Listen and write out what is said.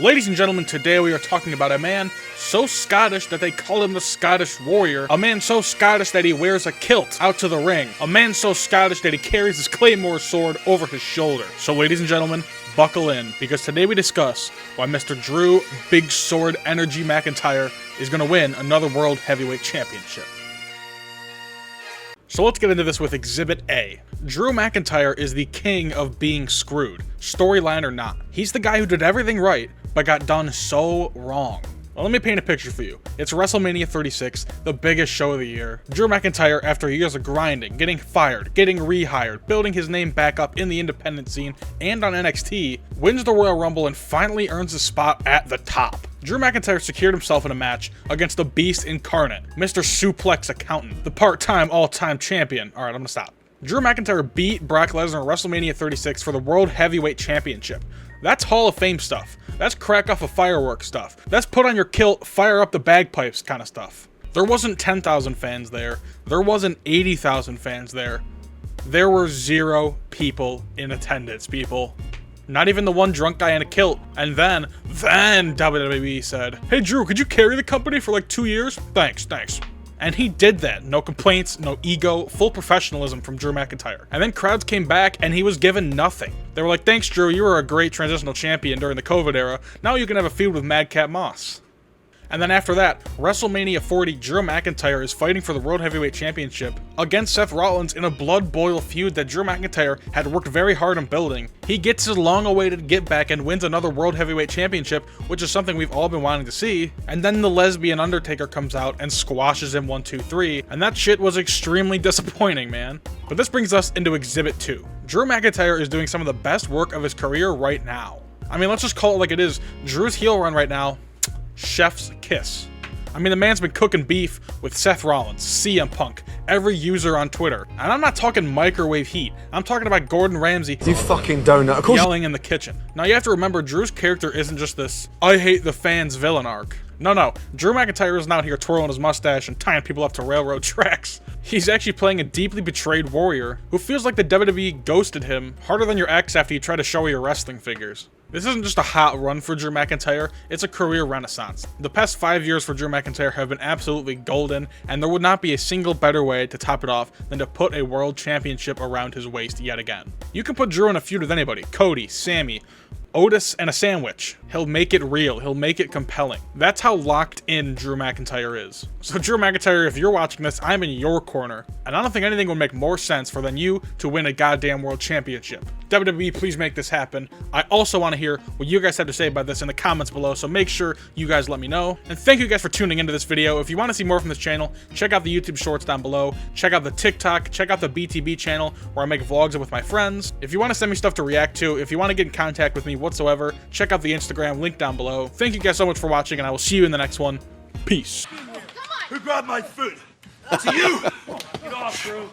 Ladies and gentlemen, today we are talking about a man so Scottish that they call him the Scottish Warrior, a man so Scottish that he wears a kilt out to the ring, a man so Scottish that he carries his Claymore sword over his shoulder. So ladies and gentlemen, buckle in, because today we discuss why Mr. Drew Big Sword Energy McIntyre is going to win another World Heavyweight Championship. So let's get into this with Exhibit A. Drew McIntyre is the king of being screwed, storyline or not. He's the guy who did everything right, but got done so wrong. Well, let me paint a picture for you. It's WrestleMania 36, the biggest show of the year. Drew McIntyre, after years of grinding, getting fired, getting rehired, building his name back up in the independent scene and on NXT, wins the Royal Rumble and finally earns a spot at the top. Drew McIntyre secured himself in a match against the Beast Incarnate, Mr. Suplex Accountant, the part-time, all-time champion. Alright, I'm gonna stop. Drew McIntyre beat Brock Lesnar at WrestleMania 36 for the World Heavyweight Championship. That's Hall of Fame stuff. That's crack off a fireworks stuff. That's put on your kilt, fire up the bagpipes kind of stuff. There wasn't 10,000 fans there. There wasn't 80,000 fans there. There were 0 people in attendance, people. Not even the one drunk guy in a kilt. And then WWE said, "Hey Drew, could you carry the company for like 2 years? Thanks. And he did that. No complaints, no ego, full professionalism from Drew McIntyre. And then crowds came back and he was given nothing. They were like, "Thanks Drew, you were a great transitional champion during the COVID era. Now you can have a feud with Madcap Moss." And then after that, WrestleMania 40, Drew McIntyre is fighting for the World Heavyweight Championship against Seth Rollins in a blood boil feud that Drew McIntyre had worked very hard on building. He gets his long-awaited get back and wins another World Heavyweight Championship, which is something we've all been wanting to see. And then the lesbian Undertaker comes out and squashes him 1, 2, 3, and that shit was extremely disappointing, man. But this brings us into Exhibit 2. Drew McIntyre is doing some of the best work of his career right now. I mean, let's just call it like it is. Drew's heel run right now, chef's kiss. I mean, the man's been cooking beef with Seth Rollins, CM Punk, every user on Twitter. And I'm not talking microwave heat. I'm talking about Gordon Ramsay, you fucking donut, of course, yelling in the kitchen. Now you have to remember, Drew's character isn't just this "I hate the fans" villain arc. No. Drew McIntyre isn't out here twirling his mustache and tying people up to railroad tracks. He's actually playing a deeply betrayed warrior who feels like the WWE ghosted him harder than your ex after you try to show your wrestling figures. This isn't just a hot run for Drew McIntyre, it's a career renaissance. The past 5 years for Drew McIntyre have been absolutely golden, and there would not be a single better way to top it off than to put a world championship around his waist yet again. You can put Drew in a feud with anybody: Cody, Sammy, Otis, and a sandwich. He'll make it real. He'll make it compelling. That's how locked in Drew McIntyre is. So Drew McIntyre, if you're watching this, I'm in your corner. And I don't think anything would make more sense for than you to win a goddamn world championship. WWE, please make this happen. I also want to hear what you guys have to say about this in the comments below, so make sure you guys let me know. And thank you guys for tuning into this video. If you want to see more from this channel, check out the YouTube shorts down below. Check out the TikTok. Check out the BTB channel where I make vlogs with my friends. If you want to send me stuff to react to, if you want to get in contact with me whatsoever, check out the Instagram link down below. Thank you guys so much for watching, and I will see you in the next one. Peace. Who grabbed my foot? To you! Get off, bro.